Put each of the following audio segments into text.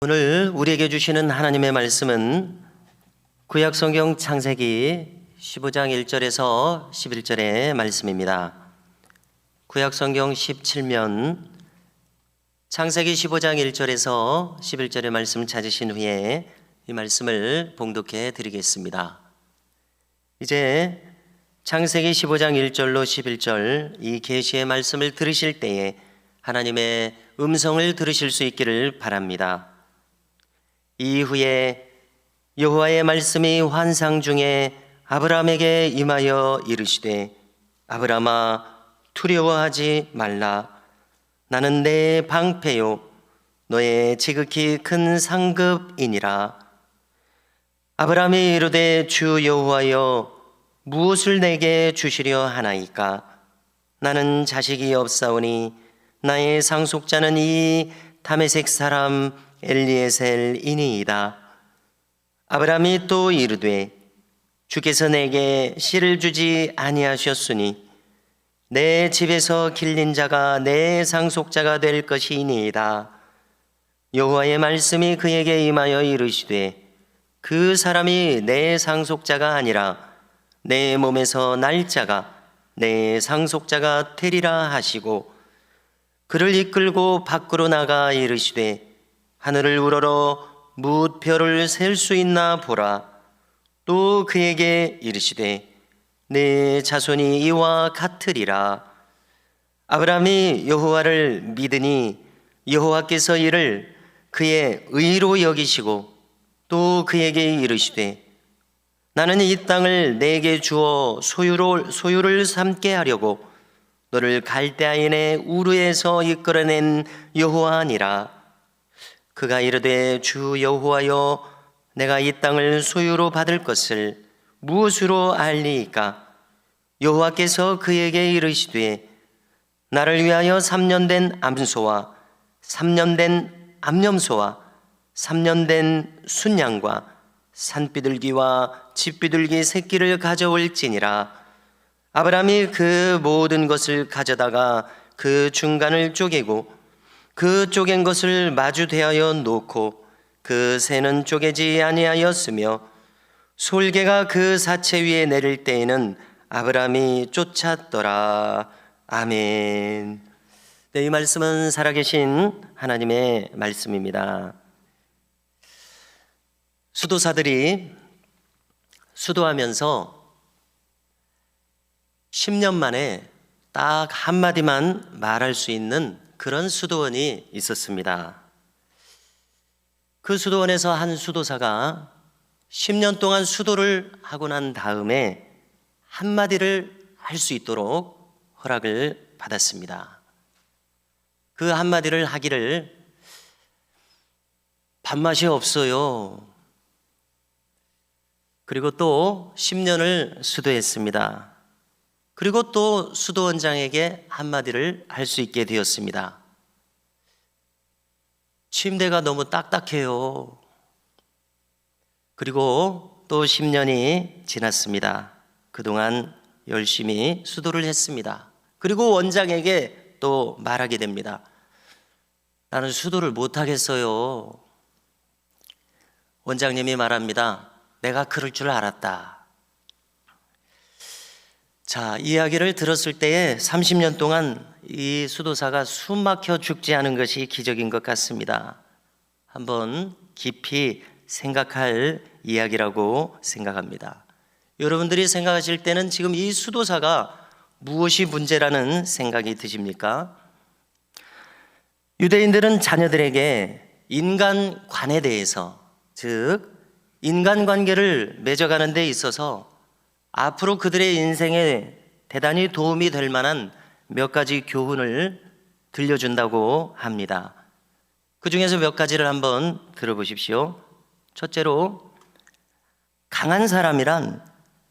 오늘 우리에게 주시는 하나님의 말씀은 구약성경 창세기 15장 1절에서 11절의 말씀입니다. 구약성경 17면 창세기 15장 1절에서 11절의 말씀 찾으신 후에 이 말씀을 봉독해 드리겠습니다. 이제 창세기 15장 1절로 11절 이 계시의 말씀을 들으실 때에 하나님의 음성을 들으실 수 있기를 바랍니다. 이후에 여호와의 말씀이 환상 중에 아브라함에게 임하여 이르시되 아브라함아 두려워하지 말라. 나는 내 방패요 너의 지극히 큰 상급이니라. 아브라함이 이르되 주 여호와여 무엇을 내게 주시려 하나이까? 나는 자식이 없사오니 나의 상속자는 이 다메섹 사람 엘리에셀이니이다. 아브라함이 또 이르되 주께서 내게 씨를 주지 아니하셨으니 내 집에서 길린 자가 내 상속자가 될 것이니이다. 여호와의 말씀이 그에게 임하여 이르시되 그 사람이 내 상속자가 아니라 내 몸에서 날 자가 내 상속자가 되리라 하시고 그를 이끌고 밖으로 나가 이르시되 하늘을 우러러 무엇별을 셀 수 있나 보라. 또 그에게 이르시되 내 자손이 이와 같으리라. 아브라함이 여호와를 믿으니 여호와께서 이를 그의 의로 여기시고 또 그에게 이르시되 나는 이 땅을 내게 주어 소유를 삼게 하려고 너를 갈대아인의 우르에서 이끌어낸 여호와니라. 그가 이르되 주 여호와여 내가 이 땅을 소유로 받을 것을 무엇으로 알리이까? 여호와께서 그에게 이르시되 나를 위하여 3년 된 암소와 3년 된 암염소와 3년 된 순양과 산비둘기와 집비둘기 새끼를 가져올지니라. 아브라함이 그 모든 것을 가져다가 그 중간을 쪼개고 그 쪼갠 것을 마주 대하여 놓고 그 새는 쪼개지 아니하였으며 솔개가 그 사체 위에 내릴 때에는 아브라함이 쫓았더라. 아멘. 네, 이 말씀은 살아계신 하나님의 말씀입니다. 수도사들이 수도하면서 10년 만에 딱 한마디만 말할 수 있는 그런 수도원이 있었습니다. 그 수도원에서 한 수도사가 10년 동안 수도를 하고 난 다음에 한마디를 할 수 있도록 허락을 받았습니다. 그 한마디를 하기를 밥맛이 없어요. 그리고 또 10년을 수도했습니다. 그리고 또 수도원장에게 한마디를 할 수 있게 되었습니다. 침대가 너무 딱딱해요. 그리고 또 10년이 지났습니다. 그동안 열심히 수도를 했습니다. 그리고 원장에게 또 말하게 됩니다. 나는 수도를 못하겠어요. 원장님이 말합니다. 내가 그럴 줄 알았다. 자, 이야기를 들었을 때에 30년 동안 이 수도사가 숨 막혀 죽지 않은 것이 기적인 것 같습니다. 한번 깊이 생각할 이야기라고 생각합니다. 여러분들이 생각하실 때는 지금 이 수도사가 무엇이 문제라는 생각이 드십니까? 유대인들은 자녀들에게 인간관에 대해서, 즉 인간관계를 맺어가는 데 있어서 앞으로 그들의 인생에 대단히 도움이 될 만한 몇 가지 교훈을 들려준다고 합니다. 그 중에서 몇 가지를 한번 들어보십시오. 첫째로, 강한 사람이란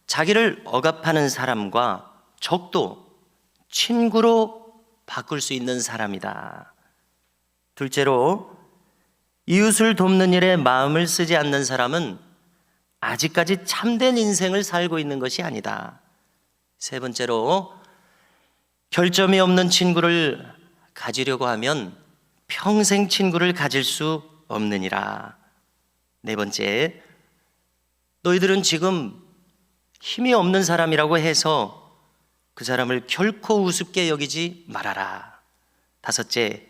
자기를 억압하는 사람과 적도 친구로 바꿀 수 있는 사람이다. 둘째로, 이웃을 돕는 일에 마음을 쓰지 않는 사람은 아직까지 참된 인생을 살고 있는 것이 아니다. 세 번째로, 결점이 없는 친구를 가지려고 하면 평생 친구를 가질 수 없느니라. 네 번째, 너희들은 지금 힘이 없는 사람이라고 해서 그 사람을 결코 우습게 여기지 말아라. 다섯째,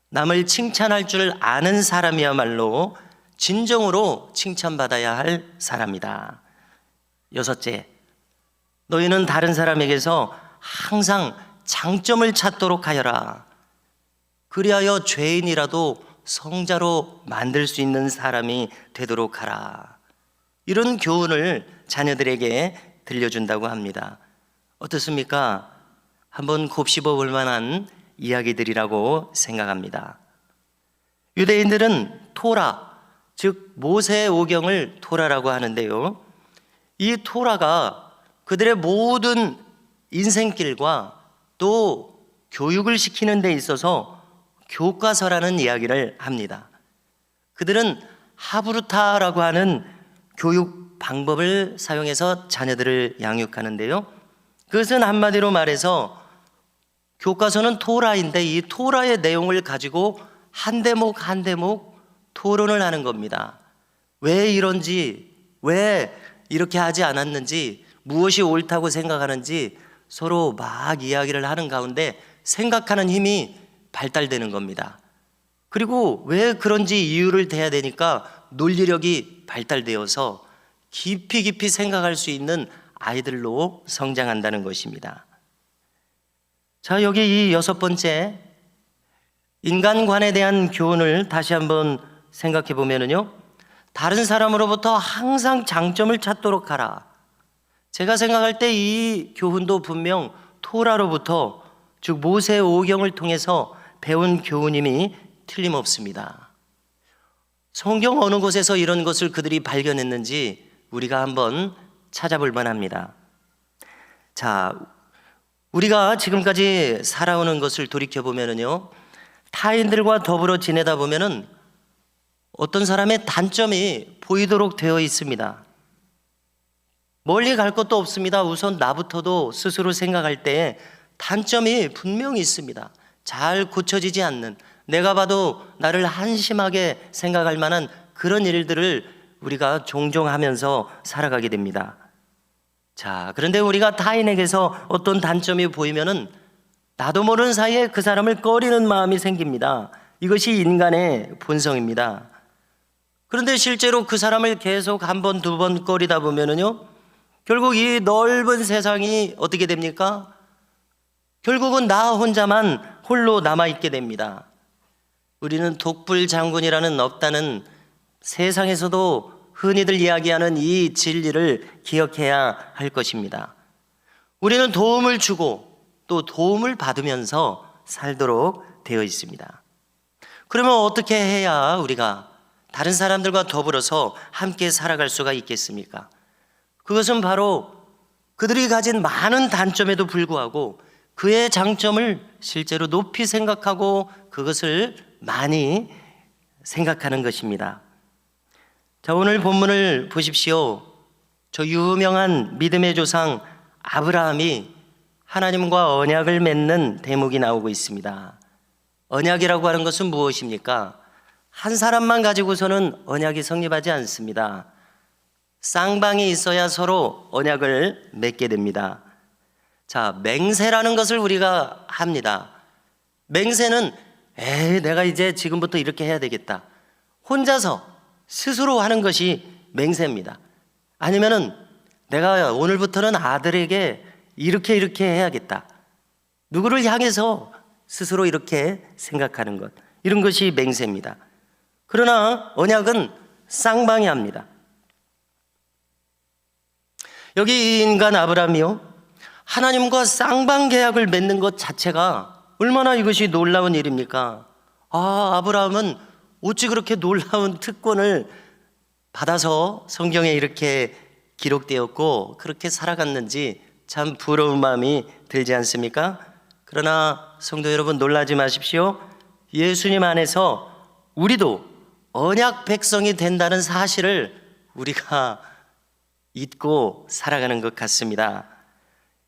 남을 칭찬할 줄 아는 사람이야말로 진정으로 칭찬받아야 할 사람이다. 여섯째, 너희는 다른 사람에게서 항상 장점을 찾도록 하여라. 그리하여 죄인이라도 성자로 만들 수 있는 사람이 되도록 하라. 이런 교훈을 자녀들에게 들려준다고 합니다. 어떻습니까? 한번 곱씹어 볼 만한 이야기들이라고 생각합니다. 유대인들은 토라, 즉 모세의 오경을 토라라고 하는데요, 이 토라가 그들의 모든 인생길과 또 교육을 시키는 데 있어서 교과서라는 이야기를 합니다. 그들은 하브루타라고 하는 교육 방법을 사용해서 자녀들을 양육하는데요, 그것은 한마디로 말해서 교과서는 토라인데 이 토라의 내용을 가지고 한 대목 한 대목 토론을 하는 겁니다. 왜 이런지, 왜 이렇게 하지 않았는지, 무엇이 옳다고 생각하는지 서로 막 이야기를 하는 가운데 생각하는 힘이 발달되는 겁니다. 그리고 왜 그런지 이유를 대야 되니까 논리력이 발달되어서 깊이 생각할 수 있는 아이들로 성장한다는 것입니다. 자, 여기 이 여섯 번째, 인간관에 대한 교훈을 다시 한번 생각해 보면요, 다른 사람으로부터 항상 장점을 찾도록 하라. 제가 생각할 때 이 교훈도 분명 토라로부터, 즉 모세의 오경을 통해서 배운 교훈임이 틀림없습니다. 성경 어느 곳에서 이런 것을 그들이 발견했는지 우리가 한번 찾아볼 만합니다. 자, 우리가 지금까지 살아오는 것을 돌이켜보면요, 타인들과 더불어 지내다 보면은 어떤 사람의 단점이 보이도록 되어 있습니다. 멀리 갈 것도 없습니다. 우선 나부터도 스스로 생각할 때 단점이 분명히 있습니다. 잘 고쳐지지 않는, 내가 봐도 나를 한심하게 생각할 만한 그런 일들을 우리가 종종 하면서 살아가게 됩니다. 자, 그런데 우리가 타인에게서 어떤 단점이 보이면은 나도 모르는 사이에 그 사람을 꺼리는 마음이 생깁니다. 이것이 인간의 본성입니다. 그런데 실제로 그 사람을 계속 한 번, 두 번 꺼리다 보면은요, 결국 이 넓은 세상이 어떻게 됩니까? 결국은 나 혼자만 홀로 남아있게 됩니다. 우리는 독불장군이라는 없다는 세상에서도 흔히들 이야기하는 이 진리를 기억해야 할 것입니다. 우리는 도움을 주고 또 도움을 받으면서 살도록 되어 있습니다. 그러면 어떻게 해야 우리가 다른 사람들과 더불어서 함께 살아갈 수가 있겠습니까? 그것은 바로 그들이 가진 많은 단점에도 불구하고 그의 장점을 실제로 높이 생각하고 그것을 많이 생각하는 것입니다. 자, 오늘 본문을 보십시오. 저 유명한 믿음의 조상 아브라함이 하나님과 언약을 맺는 대목이 나오고 있습니다. 언약이라고 하는 것은 무엇입니까? 한 사람만 가지고서는 언약이 성립하지 않습니다. 쌍방이 있어야 서로 언약을 맺게 됩니다. 자, 맹세라는 것을 우리가 합니다. 맹세는 내가 이제 지금부터 이렇게 해야 되겠다, 혼자서 스스로 하는 것이 맹세입니다. 아니면은 내가 오늘부터는 아들에게 이렇게 해야겠다, 누구를 향해서 스스로 이렇게 생각하는 것, 이런 것이 맹세입니다. 그러나 언약은 쌍방이 합니다. 여기 이 인간 아브라함이요, 하나님과 쌍방 계약을 맺는 것 자체가 얼마나 이것이 놀라운 일입니까? 아브라함은 어찌 그렇게 놀라운 특권을 받아서 성경에 이렇게 기록되었고 그렇게 살아갔는지 참 부러운 마음이 들지 않습니까? 그러나 성도 여러분, 놀라지 마십시오. 예수님 안에서 우리도 언약 백성이 된다는 사실을 우리가 잊고 살아가는 것 같습니다.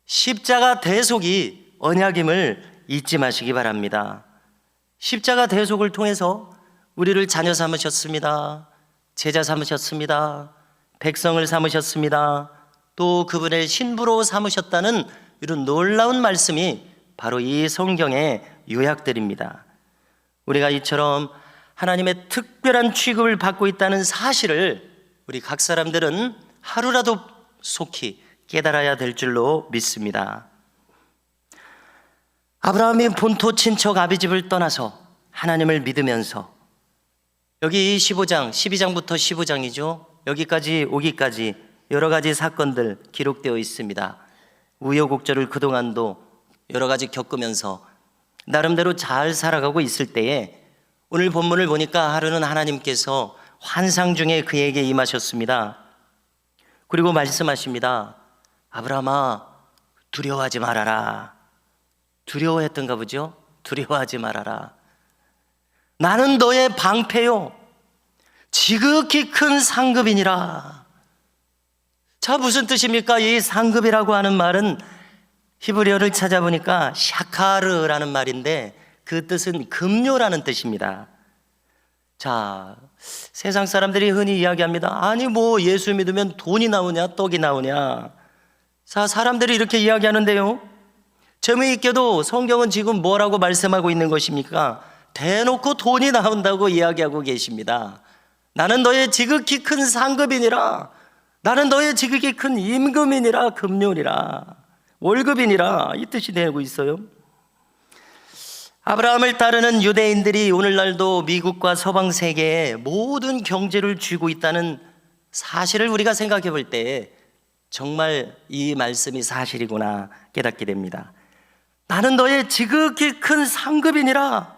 십자가 대속이 언약임을 잊지 마시기 바랍니다. 십자가 대속을 통해서 우리를 자녀 삼으셨습니다. 제자 삼으셨습니다. 백성을 삼으셨습니다. 또 그분의 신부로 삼으셨다는 이런 놀라운 말씀이 바로 이 성경의 요약들입니다. 우리가 이처럼 하나님의 특별한 취급을 받고 있다는 사실을 우리 각 사람들은 하루라도 속히 깨달아야 될 줄로 믿습니다. 아브라함이 본토 친척 아비집을 떠나서 하나님을 믿으면서 여기 15장, 12장부터 15장이죠. 여기까지 오기까지 여러 가지 사건들 기록되어 있습니다. 우여곡절을 그동안도 여러 가지 겪으면서 나름대로 잘 살아가고 있을 때에 오늘 본문을 보니까 하루는 하나님께서 환상 중에 그에게 임하셨습니다. 그리고 말씀하십니다. 아브라함아, 두려워하지 말아라. 두려워했던가 보죠? 두려워하지 말아라. 나는 너의 방패요, 지극히 큰 상급이니라. 자, 무슨 뜻입니까? 이 상급이라고 하는 말은 히브리어를 찾아보니까 샤카르라는 말인데 그 뜻은 급료라는 뜻입니다. 자, 세상 사람들이 흔히 이야기합니다. 아니 뭐 예수 믿으면 돈이 나오냐 떡이 나오냐. 자, 사람들이 이렇게 이야기하는데요, 재미있게도 성경은 지금 뭐라고 말씀하고 있는 것입니까? 대놓고 돈이 나온다고 이야기하고 계십니다. 나는 너의 지극히 큰 상급이니라. 나는 너의 지극히 큰 임금이니라. 급료니라. 월급이니라. 이 뜻이 되고 있어요. 아브라함을 따르는 유대인들이 오늘날도 미국과 서방 세계에 모든 경제를 쥐고 있다는 사실을 우리가 생각해 볼 때 정말 이 말씀이 사실이구나 깨닫게 됩니다. 나는 너의 지극히 큰 상급이니라.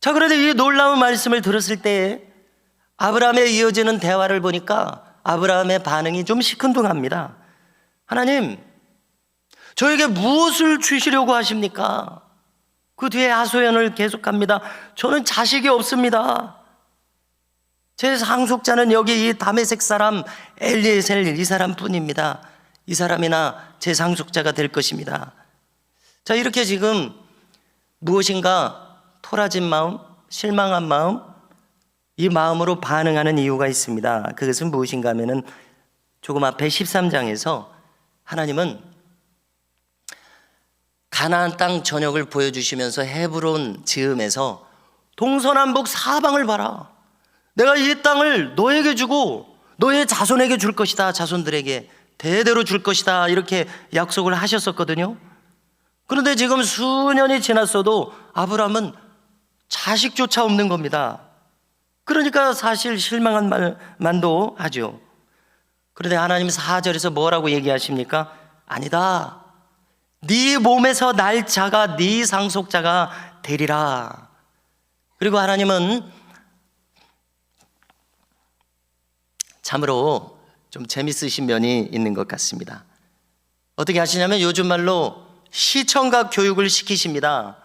자, 그런데 이 놀라운 말씀을 들었을 때 아브라함에 이어지는 대화를 보니까 아브라함의 반응이 좀 시큰둥합니다. 하나님, 저에게 무엇을 주시려고 하십니까? 그 뒤에 하소연을 계속합니다. 저는 자식이 없습니다. 제 상속자는 여기 이 다메섹 사람 엘리에셀 이 사람뿐입니다. 이 사람이나 제 상속자가 될 것입니다. 자, 이렇게 지금 무엇인가 토라진 마음, 실망한 마음, 이 마음으로 반응하는 이유가 있습니다. 그것은 무엇인가 하면은 조금 앞에 13장에서 하나님은 가나안 땅 전역을 보여주시면서 헤브론 즈음에서 동서남북 사방을 봐라. 내가 이 땅을 너에게 주고 너의 자손에게 줄 것이다. 자손들에게 대대로 줄 것이다. 이렇게 약속을 하셨었거든요. 그런데 지금 수년이 지났어도 아브라함은 자식조차 없는 겁니다. 그러니까 사실 실망한 말만도 하죠. 그런데 하나님 4절에서 뭐라고 얘기하십니까? 아니다. 네 몸에서 날 자가 네 상속자가 되리라. 그리고 하나님은 참으로 좀 재밌으신 면이 있는 것 같습니다. 어떻게 하시냐면 요즘 말로 시청각 교육을 시키십니다.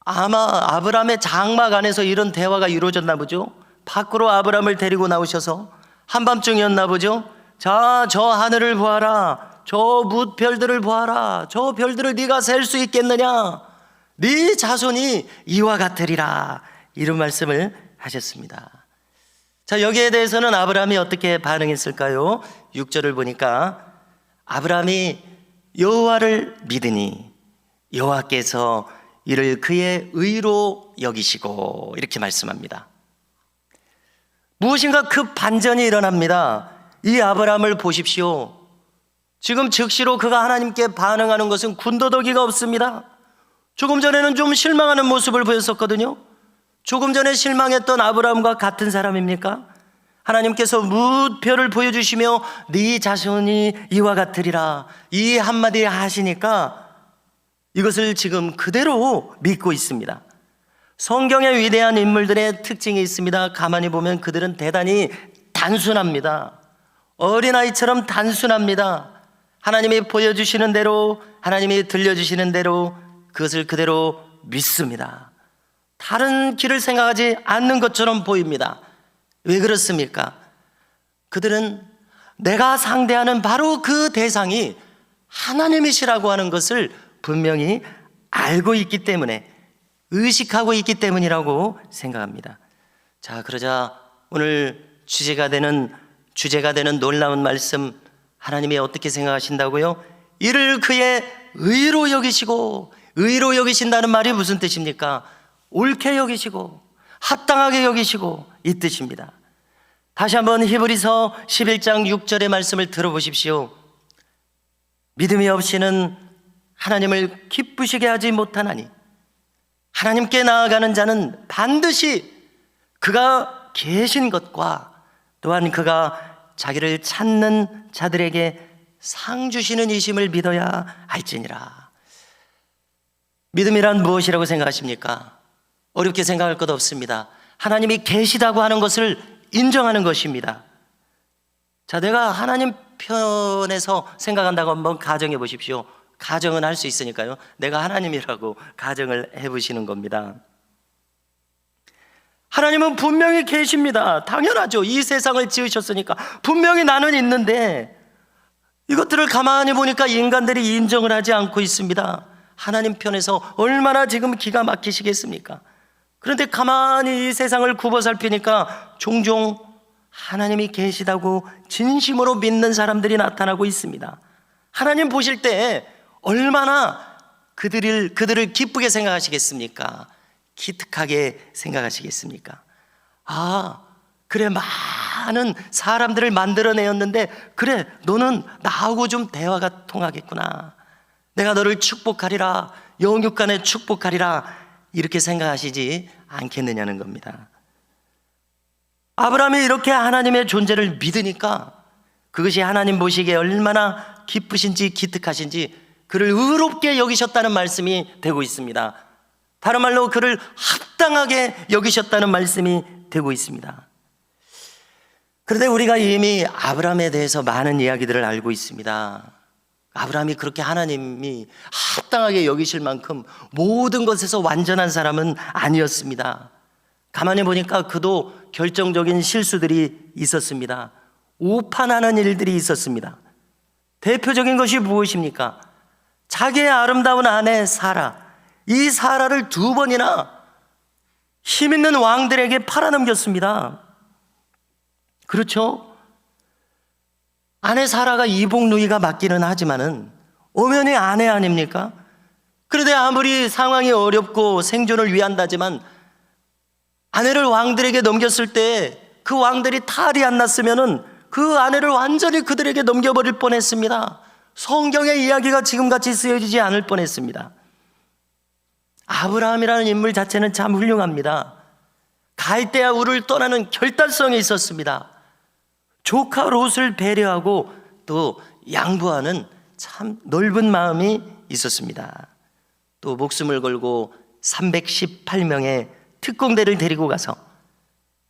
아마 아브라함의 장막 안에서 이런 대화가 이루어졌나 보죠. 밖으로 아브라함을 데리고 나오셔서 한밤중이었나 보죠. 자, 저 하늘을 보아라. 저 뭇별들을 보아라. 저 별들을 네가 셀 수 있겠느냐. 네 자손이 이와 같으리라. 이런 말씀을 하셨습니다. 자, 여기에 대해서는 아브라함이 어떻게 반응했을까요? 6절을 보니까 아브라함이 여호와를 믿으니 여호와께서 이를 그의 의로 여기시고 이렇게 말씀합니다. 무엇인가 급 반전이 일어납니다. 이 아브라함을 보십시오. 지금 즉시로 그가 하나님께 반응하는 것은 군더더기가 없습니다. 조금 전에는 좀 실망하는 모습을 보였었거든요. 조금 전에 실망했던 아브라함과 같은 사람입니까? 하나님께서 뭇별을 보여주시며 네 자손이 이와 같으리라 이 한마디 하시니까 이것을 지금 그대로 믿고 있습니다. 성경의 위대한 인물들의 특징이 있습니다. 가만히 보면 그들은 대단히 단순합니다. 어린아이처럼 단순합니다. 하나님이 보여주시는 대로, 하나님이 들려주시는 대로 그것을 그대로 믿습니다. 다른 길을 생각하지 않는 것처럼 보입니다. 왜 그렇습니까? 그들은 내가 상대하는 바로 그 대상이 하나님이시라고 하는 것을 분명히 알고 있기 때문에 의식하고 있기 때문이라고 생각합니다. 자, 그러자 오늘 주제가 되는 놀라운 말씀, 하나님이 어떻게 생각하신다고요? 이를 그의 의로 여기시고, 의로 여기신다는 말이 무슨 뜻입니까? 옳게 여기시고 합당하게 여기시고 이 뜻입니다. 다시 한번 히브리서 11장 6절의 말씀을 들어보십시오. 믿음이 없이는 하나님을 기쁘시게 하지 못하나니 하나님께 나아가는 자는 반드시 그가 계신 것과 또한 그가 자기를 찾는 자들에게 상 주시는 이심을 믿어야 할지니라. 믿음이란 무엇이라고 생각하십니까? 어렵게 생각할 것 없습니다. 하나님이 계시다고 하는 것을 인정하는 것입니다. 자, 내가 하나님 편에서 생각한다고 한번 가정해 보십시오. 가정은 할 수 있으니까요. 내가 하나님이라고 가정을 해보시는 겁니다. 하나님은 분명히 계십니다. 당연하죠. 이 세상을 지으셨으니까 분명히 나는 있는데 이것들을 가만히 보니까 인간들이 인정을 하지 않고 있습니다. 하나님 편에서 얼마나 지금 기가 막히시겠습니까? 그런데 가만히 이 세상을 굽어 살피니까 종종 하나님이 계시다고 진심으로 믿는 사람들이 나타나고 있습니다. 하나님 보실 때 얼마나 그들을 기쁘게 생각하시겠습니까? 기특하게 생각하시겠습니까? 아, 그래, 많은 사람들을 만들어내었는데 그래, 너는 나하고 좀 대화가 통하겠구나. 내가 너를 축복하리라, 영육간에 축복하리라, 이렇게 생각하시지 않겠느냐는 겁니다. 아브라함이 이렇게 하나님의 존재를 믿으니까 그것이 하나님 보시기에 얼마나 기쁘신지 기특하신지 그를 의롭게 여기셨다는 말씀이 되고 있습니다. 다른 말로 그를 합당하게 여기셨다는 말씀이 되고 있습니다. 그런데 우리가 이미 아브라함에 대해서 많은 이야기들을 알고 있습니다. 아브라함이 그렇게 하나님이 합당하게 여기실 만큼 모든 것에서 완전한 사람은 아니었습니다. 가만히 보니까 그도 결정적인 실수들이 있었습니다. 오판하는 일들이 있었습니다. 대표적인 것이 무엇입니까? 자기의 아름다운 아내 사라, 이 사라를 2번이나 힘 있는 왕들에게 팔아넘겼습니다. 그렇죠? 아내 사라가 이복 누이가 맞기는 하지만은 엄연히 아내 아닙니까? 그런데 아무리 상황이 어렵고 생존을 위한다지만 아내를 왕들에게 넘겼을 때 그 왕들이 탈이 안 났으면은 그 아내를 완전히 그들에게 넘겨버릴 뻔했습니다. 성경의 이야기가 지금같이 쓰여지지 않을 뻔했습니다. 아브라함이라는 인물 자체는 참 훌륭합니다. 갈대아 우를 떠나는 결단성이 있었습니다. 조카 롯을 배려하고 또 양보하는 참 넓은 마음이 있었습니다. 또 목숨을 걸고 318명의 특공대를 데리고 가서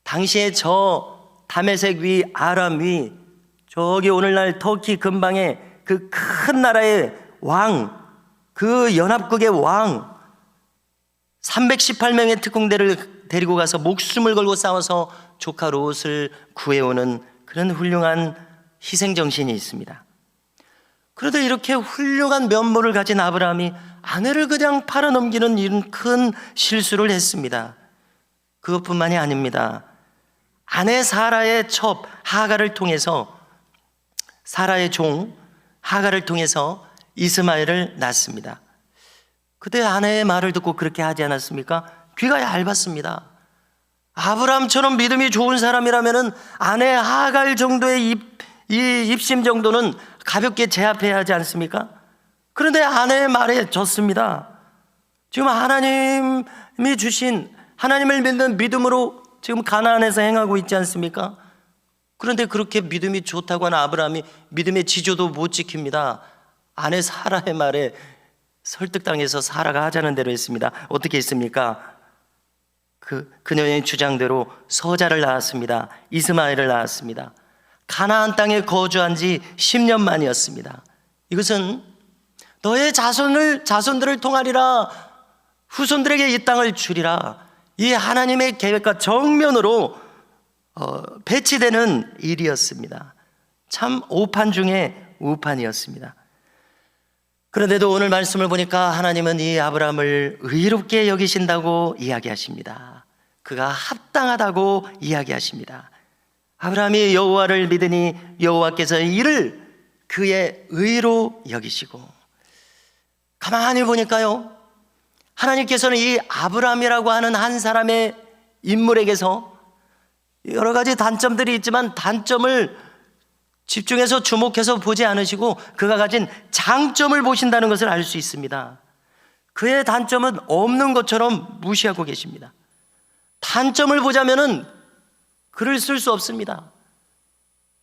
당시에 저 다메섹 위 아람 위 저기 오늘날 터키 근방의 그 큰 나라의 왕, 그 연합국의 왕 318명의 특공대를 데리고 가서 목숨을 걸고 싸워서 조카 롯을 구해오는 그런 훌륭한 희생정신이 있습니다. 그런데 이렇게 훌륭한 면모를 가진 아브라함이 아내를 그냥 팔아넘기는 이런 큰 실수를 했습니다. 그것뿐만이 아닙니다. 아내 사라의 첩 하갈을 통해서, 사라의 종 하갈을 통해서 이스마엘을 낳습니다. 그때 아내의 말을 듣고 그렇게 하지 않았습니까? 귀가 얇았습니다. 아브라함처럼 믿음이 좋은 사람이라면 아내 하갈 정도의 입심 정도는 가볍게 제압해야 하지 않습니까? 그런데 아내의 말에 졌습니다. 지금 하나님이 주신 하나님을 믿는 믿음으로 지금 가나안에서 행하고 있지 않습니까? 그런데 그렇게 믿음이 좋다고 하는 아브라함이 믿음의 지조도 못 지킵니다. 아내 사라의 말에 설득당해서 사라가 하자는 대로 했습니다. 어떻게 했습니까? 그녀의 주장대로 서자를 낳았습니다. 이스마엘을 낳았습니다. 가나안 땅에 거주한 지 10년 만이었습니다. 이것은 너의 자손들을 통하리라, 후손들에게 이 땅을 주리라, 이 하나님의 계획과 정면으로 배치되는 일이었습니다. 참 오판 중에 우판이었습니다. 그런데도 오늘 말씀을 보니까 하나님은 이 아브라함을 의롭게 여기신다고 이야기하십니다. 그가 합당하다고 이야기하십니다. 아브라함이 여호와를 믿으니 여호와께서 이를 그의 의로 여기시고, 가만히 보니까요, 하나님께서는 이 아브라함이라고 하는 한 사람의 인물에게서 여러 가지 단점들이 있지만 단점을 집중해서 주목해서 보지 않으시고 그가 가진 장점을 보신다는 것을 알 수 있습니다. 그의 단점은 없는 것처럼 무시하고 계십니다. 단점을 보자면은 글을 쓸 수 없습니다.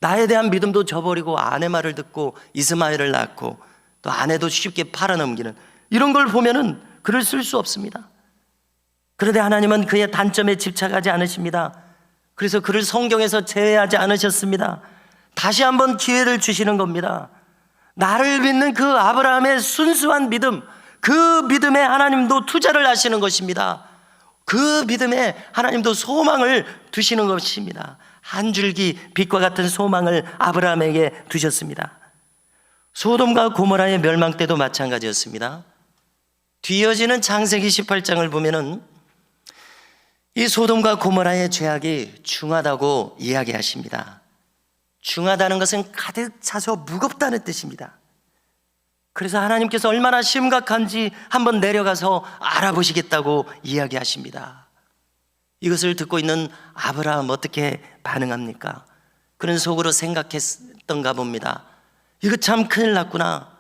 나에 대한 믿음도 저버리고 아내 말을 듣고 이스마엘을 낳고 또 아내도 쉽게 팔아넘기는 이런 걸 보면은 글을 쓸 수 없습니다. 그런데 하나님은 그의 단점에 집착하지 않으십니다. 그래서 그를 성경에서 제외하지 않으셨습니다. 다시 한번 기회를 주시는 겁니다. 나를 믿는 그 아브라함의 순수한 믿음, 그 믿음에 하나님도 투자를 하시는 것입니다. 그 믿음에 하나님도 소망을 두시는 것입니다. 한 줄기 빛과 같은 소망을 아브라함에게 두셨습니다. 소돔과 고모라의 멸망 때도 마찬가지였습니다. 뒤이어지는 창세기 18장을 보면은 이 소돔과 고모라의 죄악이 중하다고 이야기하십니다. 중하다는 것은 가득 차서 무겁다는 뜻입니다. 그래서 하나님께서 얼마나 심각한지 한번 내려가서 알아보시겠다고 이야기하십니다. 이것을 듣고 있는 아브라함 어떻게 반응합니까? 그는 속으로 생각했던가 봅니다. 이거 참 큰일 났구나.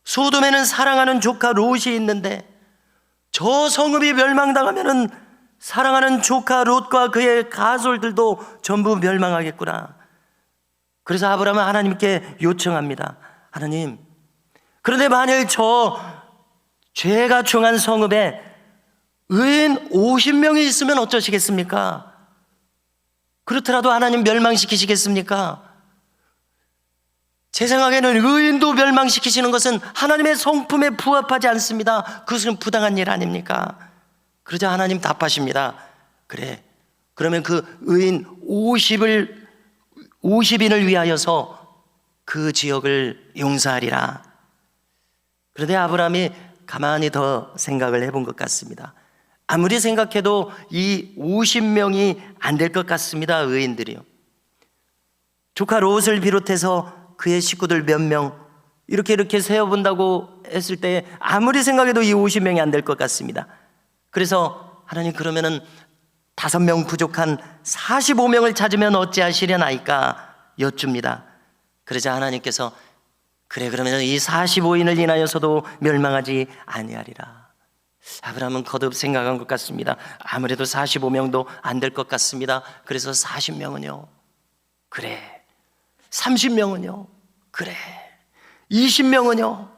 소돔에는 사랑하는 조카 롯이 있는데 저 성읍이 멸망당하면은 사랑하는 조카 롯과 그의 가솔들도 전부 멸망하겠구나. 그래서 아브라함은 하나님께 요청합니다. 하나님, 그런데 만일 저 죄가 중한 성읍에 의인 50명이 있으면 어쩌시겠습니까? 그렇더라도 하나님 멸망시키시겠습니까? 제 생각에는 의인도 멸망시키시는 것은 하나님의 성품에 부합하지 않습니다. 그것은 부당한 일 아닙니까? 그러자 하나님 답하십니다. 그래, 그러면 그 의인 50인을 위하여서 그 지역을 용서하리라. 그런데 아브라함이 가만히 더 생각을 해본 것 같습니다. 아무리 생각해도 이 50명이 안 될 것 같습니다. 의인들이요. 조카 롯을 비롯해서 그의 식구들 몇 명 이렇게 세어본다고 했을 때 아무리 생각해도 이 50명이 안 될 것 같습니다. 그래서 하나님, 그러면은 5명 부족한 45명을 찾으면 어찌하시려나이까 여쭙니다. 그러자 하나님께서 그래, 그러면 이 45인을 인하여서도 멸망하지 아니하리라. 아브라함은 거듭 생각한 것 같습니다. 아무래도 45명도 안 될 것 같습니다. 그래서 40명은요, 그래. 30명은요, 그래. 20명은요,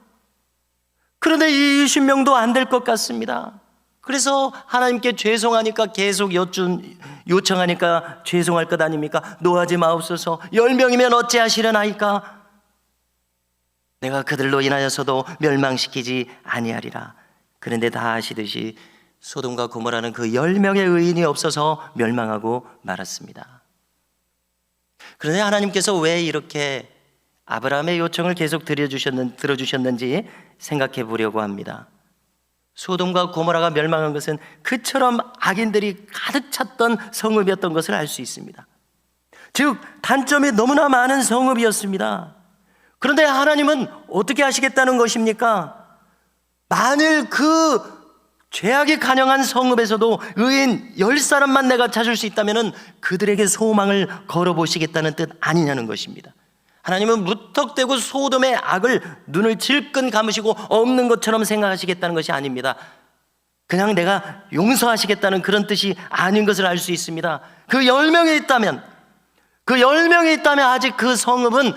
그런데 이 20명도 안 될 것 같습니다. 그래서 하나님께 죄송하니까 계속 요청하니까 죄송할 것 아닙니까? 노하지 마옵소서. 10명이면 어찌하시려나이까? 내가 그들로 인하여서도 멸망시키지 아니하리라. 그런데 다 아시듯이 소돔과 고모라는 그 10명의 의인이 없어서 멸망하고 말았습니다. 그런데 하나님께서 왜 이렇게 아브라함의 요청을 계속 들어주셨는지 생각해 보려고 합니다. 소돔과 고모라가 멸망한 것은 그처럼 악인들이 가득 찼던 성읍이었던 것을 알 수 있습니다. 즉 단점이 너무나 많은 성읍이었습니다. 그런데 하나님은 어떻게 하시겠다는 것입니까? 만일 그 죄악이 간영한 성읍에서도 의인 10사람만 내가 찾을 수 있다면 그들에게 소망을 걸어보시겠다는 뜻 아니냐는 것입니다. 하나님은 무턱대고 소돔의 악을 눈을 질끈 감으시고 없는 것처럼 생각하시겠다는 것이 아닙니다. 그냥 내가 용서하시겠다는 그런 뜻이 아닌 것을 알 수 있습니다. 그 10명이 있다면 아직 그 성읍은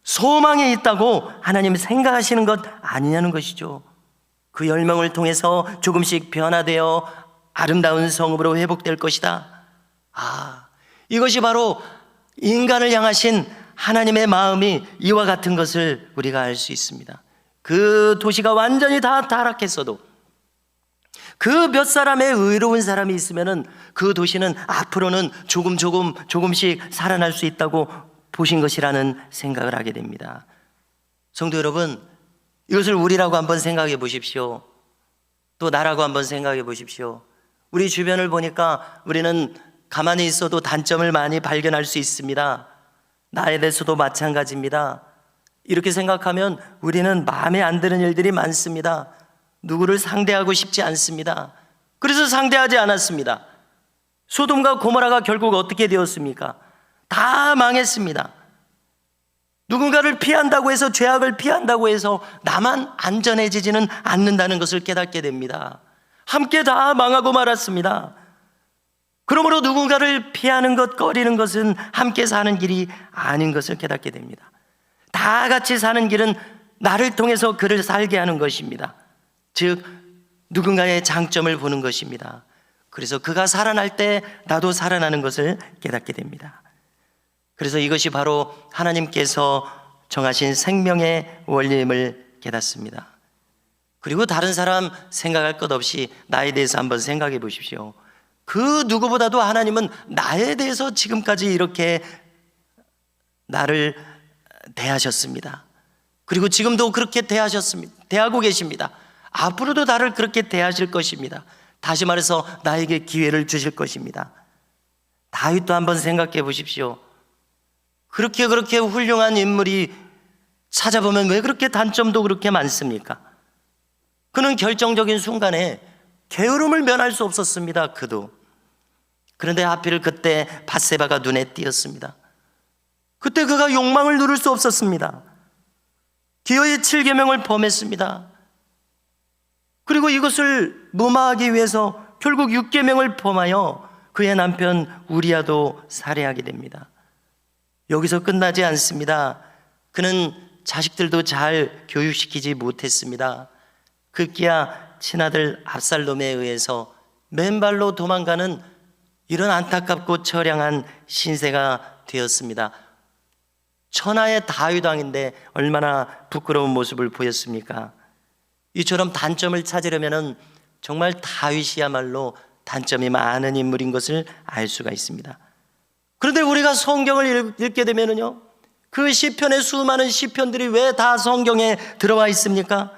소망이 있다고 하나님이 생각하시는 것 아니냐는 것이죠. 그 10명을 통해서 조금씩 변화되어 아름다운 성읍으로 회복될 것이다. 이것이 바로 인간을 향하신 하나님의 마음이 이와 같은 것을 우리가 알 수 있습니다. 그 도시가 완전히 다 타락했어도 그 몇 사람의 의로운 사람이 있으면은 그 도시는 앞으로는 조금씩 살아날 수 있다고 보신 것이라는 생각을 하게 됩니다. 성도 여러분, 이것을 우리라고 한번 생각해 보십시오. 또 나라고 한번 생각해 보십시오. 우리 주변을 보니까 우리는 가만히 있어도 단점을 많이 발견할 수 있습니다. 나에 대해서도 마찬가지입니다. 이렇게 생각하면 우리는 마음에 안 드는 일들이 많습니다. 누구를 상대하고 싶지 않습니다. 그래서 상대하지 않았습니다. 소돔과 고모라가 결국 어떻게 되었습니까? 다 망했습니다. 누군가를 피한다고 해서, 죄악을 피한다고 해서 나만 안전해지지는 않는다는 것을 깨닫게 됩니다. 함께 다 망하고 말았습니다. 그러므로 누군가를 피하는 것, 꺼리는 것은 함께 사는 길이 아닌 것을 깨닫게 됩니다. 다 같이 사는 길은 나를 통해서 그를 살게 하는 것입니다. 즉 누군가의 장점을 보는 것입니다. 그래서 그가 살아날 때 나도 살아나는 것을 깨닫게 됩니다. 그래서 이것이 바로 하나님께서 정하신 생명의 원리임을 깨닫습니다. 그리고 다른 사람 생각할 것 없이 나에 대해서 한번 생각해 보십시오. 그 누구보다도 하나님은 나에 대해서 지금까지 이렇게 나를 대하셨습니다. 그리고 지금도 그렇게 대하고 계십니다. 앞으로도 나를 그렇게 대하실 것입니다. 다시 말해서 나에게 기회를 주실 것입니다. 다윗도 한번 생각해 보십시오. 그렇게 훌륭한 인물이 찾아보면 왜 그렇게 단점도 그렇게 많습니까? 그는 결정적인 순간에 게으름을 면할 수 없었습니다. 그도. 그런데 하필 그때 밧세바가 눈에 띄었습니다. 그때 그가 욕망을 누를 수 없었습니다. 기어이 7계명을 범했습니다. 그리고 이것을 무마하기 위해서 결국 6계명을 범하여 그의 남편 우리아도 살해하게 됩니다. 여기서 끝나지 않습니다. 그는 자식들도 잘 교육시키지 못했습니다. 급기야 친아들 압살롬에 의해서 맨발로 도망가는 이런 안타깝고 처량한 신세가 되었습니다. 천하의 다윗 왕인데 얼마나 부끄러운 모습을 보였습니까? 이처럼 단점을 찾으려면 정말 다윗이야말로 단점이 많은 인물인 것을 알 수가 있습니다. 그런데 우리가 성경을 읽게 되면요, 그 시편의 수많은 시편들이 왜 다 성경에 들어와 있습니까?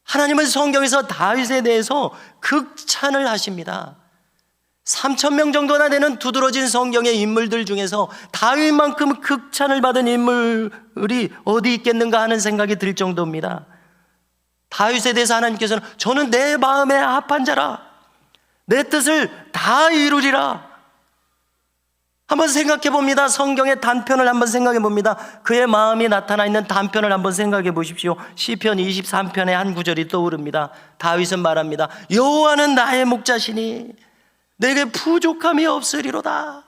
하나님은 성경에서 다윗에 대해서 극찬을 하십니다. 3,000명 정도나 되는 두드러진 성경의 인물들 중에서 다윗만큼 극찬을 받은 인물이 어디 있겠는가 하는 생각이 들 정도입니다. 다윗에 대해서 하나님께서는 저는 내 마음에 합한 자라, 내 뜻을 다 이루리라. 한번 생각해 봅니다. 성경의 단편을 한번 생각해 봅니다. 그의 마음이 나타나 있는 단편을 한번 생각해 보십시오. 시편 23편의 한 구절이 떠오릅니다. 다윗은 말합니다. 여호와는 나의 목자시니 내게 부족함이 없으리로다.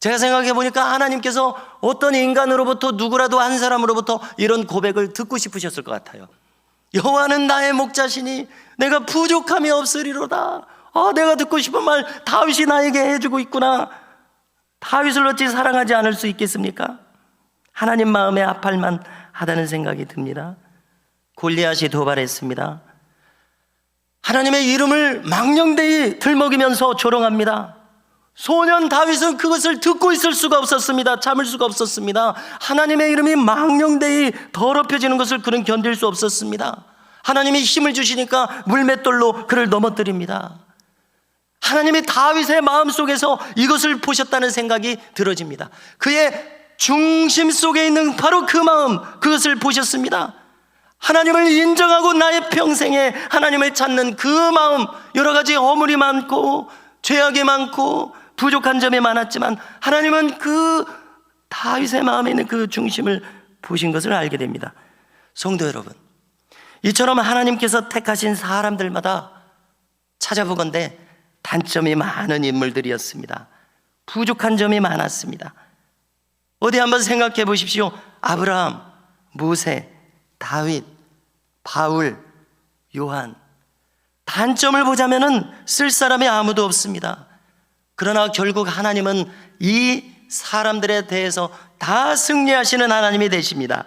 제가 생각해 보니까 하나님께서 어떤 인간으로부터, 누구라도 한 사람으로부터 이런 고백을 듣고 싶으셨을 것 같아요. 여호와는 나의 목자시니 내가 부족함이 없으리로다. 내가 듣고 싶은 말 다윗이 나에게 해주고 있구나. 다윗을 어찌 사랑하지 않을 수 있겠습니까? 하나님 마음에 합할만 하다는 생각이 듭니다. 골리앗이 도발했습니다. 하나님의 이름을 망령되이 들먹이면서 조롱합니다. 소년 다윗은 그것을 듣고 있을 수가 없었습니다. 참을 수가 없었습니다. 하나님의 이름이 망령되이 더럽혀지는 것을 그는 견딜 수 없었습니다. 하나님이 힘을 주시니까 물맷돌로 그를 넘어뜨립니다. 하나님이 다윗의 마음속에서 이것을 보셨다는 생각이 들어집니다. 그의 중심 속에 있는 바로 그 마음, 그것을 보셨습니다. 하나님을 인정하고 나의 평생에 하나님을 찾는 그 마음, 여러 가지 허물이 많고 죄악이 많고 부족한 점이 많았지만 하나님은 그 다윗의 마음에 있는 그 중심을 보신 것을 알게 됩니다. 성도 여러분, 이처럼 하나님께서 택하신 사람들마다 찾아보건대 단점이 많은 인물들이었습니다. 부족한 점이 많았습니다. 어디 한번 생각해 보십시오. 아브라함, 모세, 다윗, 바울, 요한. 단점을 보자면은 쓸 사람이 아무도 없습니다. 그러나 결국 하나님은 이 사람들에 대해서 다 승리하시는 하나님이 되십니다.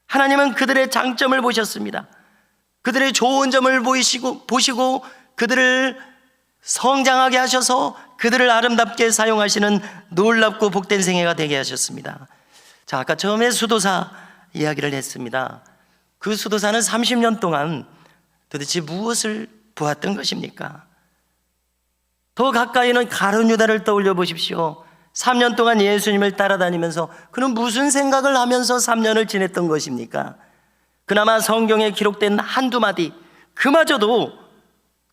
하나님은 그들의 장점을 보셨습니다. 그들의 좋은 점을 보시고 그들을 성장하게 하셔서 그들을 아름답게 사용하시는 놀랍고 복된 생애가 되게 하셨습니다. 자, 아까 처음에 수도사 이야기를 했습니다. 그 수도사는 30년 동안 도대체 무엇을 보았던 것입니까? 더 가까이는 가룟 유다를 떠올려 보십시오. 3년 동안 예수님을 따라다니면서 그는 무슨 생각을 하면서 3년을 지냈던 것입니까? 그나마 성경에 기록된 한두 마디, 그마저도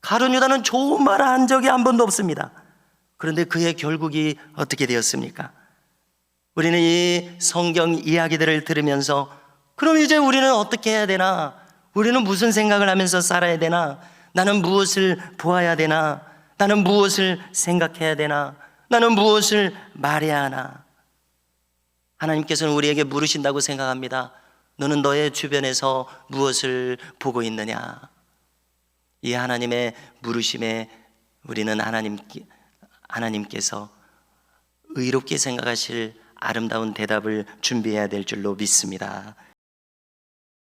가룟 유다는 좋은 말을 한 적이 한 번도 없습니다. 그런데 그의 결국이 어떻게 되었습니까? 우리는 이 성경 이야기들을 들으면서 그럼 이제 우리는 어떻게 해야 되나? 우리는 무슨 생각을 하면서 살아야 되나? 나는 무엇을 보아야 되나? 나는 무엇을 생각해야 되나? 나는 무엇을 말해야 하나? 하나님께서는 우리에게 물으신다고 생각합니다. 너는 너의 주변에서 무엇을 보고 있느냐? 이 하나님의 물으심에 우리는 하나님께서 의롭게 생각하실 아름다운 대답을 준비해야 될 줄로 믿습니다.